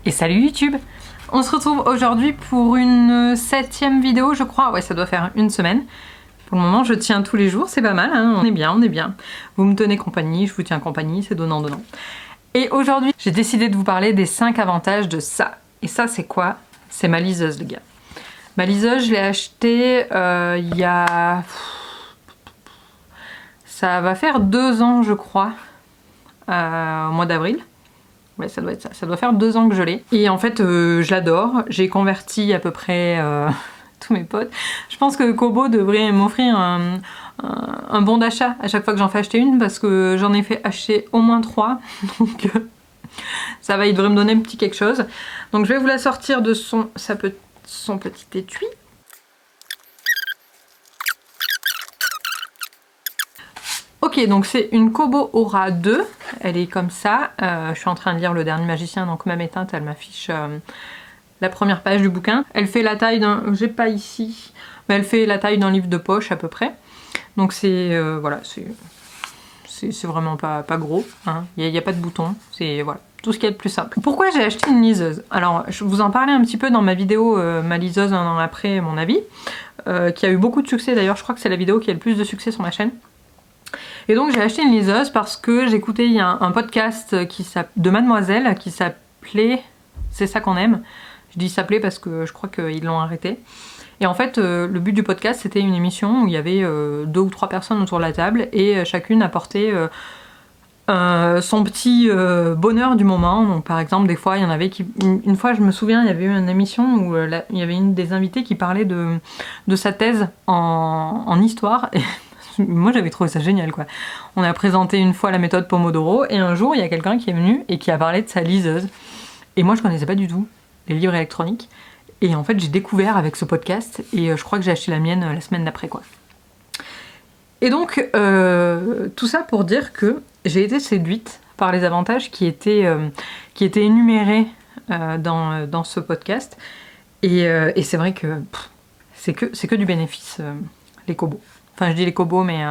Et salut YouTube! On se retrouve aujourd'hui pour une 7e vidéo je crois, ouais ça doit faire une semaine. Pour le moment je tiens tous les jours, c'est pas mal, hein, on est bien, on est bien. Vous me tenez compagnie, je vous tiens compagnie, c'est donnant-donnant. Et aujourd'hui j'ai décidé de vous parler des 5 avantages de ça. Et ça c'est quoi? C'est ma liseuse les gars. Ma liseuse je l'ai achetée il y a... Ça va faire 2 ans je crois, au mois d'avril. Ouais, ça doit être ça. Ça doit faire 2 ans que je l'ai. Et en fait, je l'adore. J'ai converti à peu près tous mes potes. Je pense que Kobo devrait m'offrir un bon d'achat à chaque fois que j'en fais acheter une parce que j'en ai fait acheter au moins 3. Donc ça va, il devrait me donner un petit quelque chose. Donc je vais vous la sortir de son petit étui. Ok, donc c'est une Kobo Aura 2, elle est comme ça, je suis en train de lire Le Dernier Magicien, donc même éteinte, elle m'affiche la première page du bouquin. Elle fait la taille d'un, j'ai pas ici, mais elle fait la taille d'un livre de poche à peu près. Donc c'est, voilà, c'est vraiment pas gros, hein. Il n'y a pas de bouton, c'est voilà, tout ce qui est le plus simple. Pourquoi j'ai acheté une liseuse? Alors, je vous en parlais un petit peu dans ma vidéo, ma liseuse un an après, mon avis, qui a eu beaucoup de succès d'ailleurs, je crois que c'est la vidéo qui a le plus de succès sur ma chaîne. Et donc j'ai acheté une liseuse parce que j'écoutais il y a un podcast de Mademoiselle qui s'appelait C'est ça qu'on aime. Je dis s'appelait parce que je crois qu'ils l'ont arrêté. Et en fait le but du podcast c'était une émission où il y avait 2 ou 3 personnes autour de la table et chacune apportait son petit bonheur du moment. Donc par exemple des fois il y en avait qui... Une fois je me souviens il y avait eu une émission où il y avait une des invitées qui parlait de sa thèse en histoire. Et moi j'avais trouvé ça génial quoi. On a présenté une fois la méthode Pomodoro et un jour il y a quelqu'un qui est venu et qui a parlé de sa liseuse. Et moi je connaissais pas du tout les livres électroniques. Et en fait j'ai découvert avec ce podcast et je crois que j'ai acheté la mienne la semaine d'après quoi. Et donc tout ça pour dire que j'ai été séduite par les avantages qui étaient énumérés dans ce podcast. Et c'est vrai que c'est que du bénéfice les Kobo. Enfin, je dis les Kobo, mais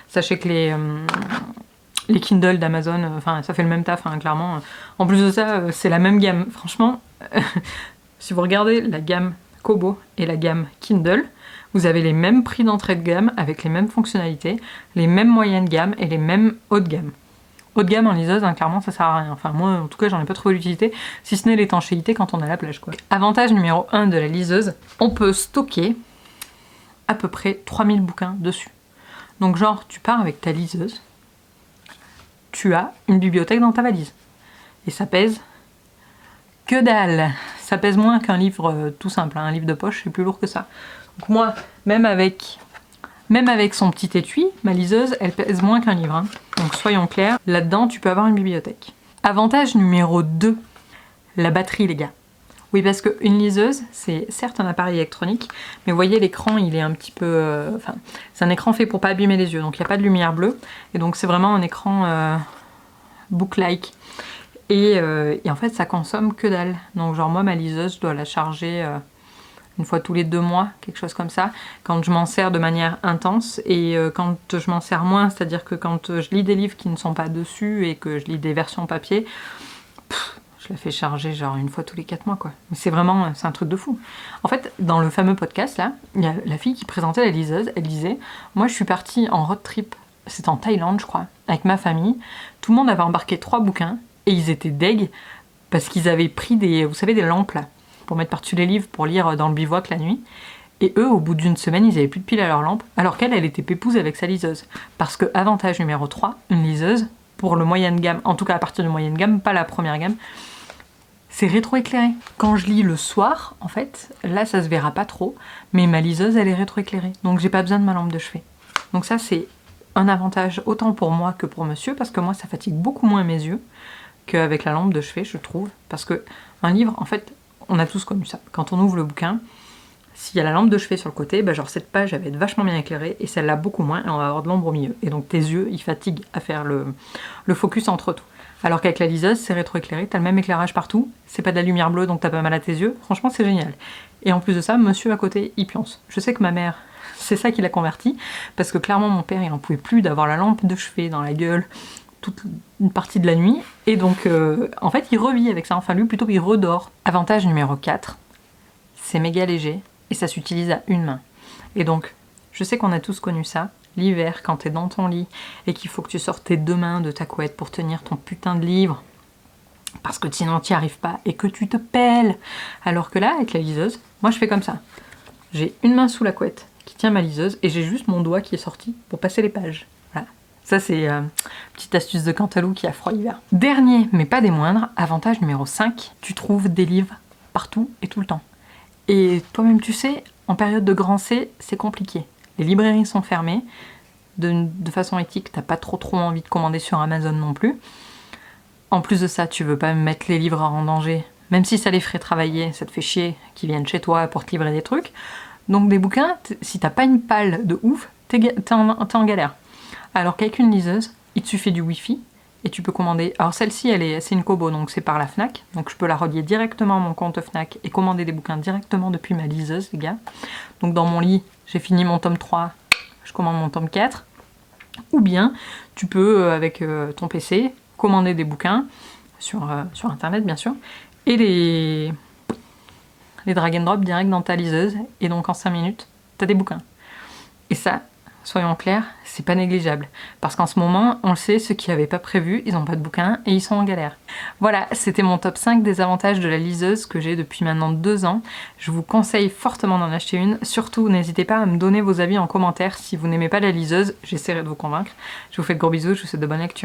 sachez que les Kindle d'Amazon, enfin, ça fait le même taf, hein, clairement. En plus de ça, c'est la même gamme. Franchement, si vous regardez la gamme Kobo et la gamme Kindle, vous avez les mêmes prix d'entrée de gamme, avec les mêmes fonctionnalités, les mêmes moyennes de gamme et les mêmes haut de gamme. Haut de gamme en liseuse, hein, clairement, ça sert à rien. Enfin, moi, en tout cas, j'en ai pas trouvé l'utilité, si ce n'est l'étanchéité quand on est à la plage, quoi. Avantage numéro 1 de la liseuse, on peut stocker à peu près 3000 bouquins dessus. Donc genre tu pars avec ta liseuse, tu as une bibliothèque dans ta valise. Et ça pèse que dalle. Ça pèse moins qu'un livre tout simple, hein. Un livre de poche c'est plus lourd que ça. Donc moi, même avec son petit étui, ma liseuse elle pèse moins qu'un livre, hein. Donc soyons clairs, là-dedans tu peux avoir une bibliothèque. Avantage numéro 2, la batterie les gars. Oui, parce qu'une liseuse, c'est certes un appareil électronique, mais vous voyez l'écran, il est un petit peu... Enfin, c'est un écran fait pour pas abîmer les yeux, donc il n'y a pas de lumière bleue. Et donc c'est vraiment un écran book-like. Et en fait, ça consomme que dalle. Donc genre moi, ma liseuse, je dois la charger une fois tous les 2 mois, quelque chose comme ça, quand je m'en sers de manière intense. Et quand je m'en sers moins, c'est-à-dire que quand je lis des livres qui ne sont pas dessus et que je lis des versions papier... Je la fais charger genre une fois tous les 4 mois quoi. Mais c'est vraiment, c'est un truc de fou. En fait, dans le fameux podcast là, il y a la fille qui présentait la liseuse, elle disait « Moi je suis partie en road trip, c'était en Thaïlande je crois, avec ma famille. Tout le monde avait embarqué 3 bouquins et ils étaient deg parce qu'ils avaient pris des, vous savez, des lampes là, pour mettre par-dessus les livres pour lire dans le bivouac la nuit. Et eux, au bout d'une semaine, ils avaient plus de piles à leur lampe, alors qu'elle, elle était pépouse avec sa liseuse. Parce que avantage numéro 3, une liseuse, pour le moyen de gamme, en tout cas à partir du moyen de gamme, pas la première gamme, c'est rétroéclairé. Quand je lis le soir, en fait, là ça se verra pas trop, mais ma liseuse elle est rétroéclairée, donc j'ai pas besoin de ma lampe de chevet. Donc ça c'est un avantage autant pour moi que pour monsieur, parce que moi ça fatigue beaucoup moins mes yeux qu'avec la lampe de chevet je trouve, parce que un livre, en fait, on a tous connu ça. Quand on ouvre le bouquin, s'il y a la lampe de chevet sur le côté, bah genre cette page elle va être vachement bien éclairée et celle-là beaucoup moins et on va avoir de l'ombre au milieu. Et donc tes yeux ils fatiguent à faire le focus entre tout. Alors qu'avec la liseuse, c'est rétroéclairé, t'as le même éclairage partout, c'est pas de la lumière bleue donc t'as pas mal à tes yeux, franchement c'est génial. Et en plus de ça, monsieur à côté, il pionce. Je sais que ma mère, c'est ça qui l'a converti, parce que clairement mon père il en pouvait plus d'avoir la lampe de chevet dans la gueule, toute une partie de la nuit. Et donc, en fait, il revit avec ça. Enfin, lui, plutôt, il redort. Avantage numéro 4, c'est méga léger et ça s'utilise à une main. Et donc, je sais qu'on a tous connu ça. L'hiver, quand t'es dans ton lit et qu'il faut que tu sortes tes 2 mains de ta couette pour tenir ton putain de livre, parce que sinon t'y arrives pas et que tu te pèles. Alors que là, avec la liseuse, moi je fais comme ça. J'ai une main sous la couette qui tient ma liseuse et j'ai juste mon doigt qui est sorti pour passer les pages. Voilà. Ça c'est petite astuce de Cantalou qui a froid l'hiver. Dernier, mais pas des moindres, avantage numéro 5, tu trouves des livres partout et tout le temps. Et toi-même tu sais, en période de grand C, c'est compliqué. Les librairies sont fermées, de façon éthique, t'as pas trop envie de commander sur Amazon non plus. En plus de ça, tu veux pas mettre les livres en danger, même si ça les ferait travailler, ça te fait chier qu'ils viennent chez toi pour te livrer des trucs. Donc des bouquins, si t'as pas une palle de ouf, t'es en galère. Alors qu'avec une liseuse, il te suffit du Wi-Fi et tu peux commander. Alors celle-ci, c'est une Kobo, donc c'est par la Fnac, donc je peux la relier directement à mon compte Fnac et commander des bouquins directement depuis ma liseuse, les gars. Donc dans mon lit, j'ai fini mon tome 3, je commande mon tome 4. Ou bien, tu peux, avec ton PC, commander des bouquins, sur internet bien sûr, et les drag and drop direct dans ta liseuse, et donc en 5 minutes, t'as des bouquins. Et ça, soyons clairs, c'est pas négligeable. Parce qu'en ce moment, on le sait, ceux qui n'avaient pas prévu, ils n'ont pas de bouquins et ils sont en galère. Voilà, c'était mon top 5 des avantages de la liseuse que j'ai depuis maintenant 2 ans. Je vous conseille fortement d'en acheter une. Surtout, n'hésitez pas à me donner vos avis en commentaire si vous n'aimez pas la liseuse. J'essaierai de vous convaincre. Je vous fais de gros bisous, je vous souhaite de bonnes lectures.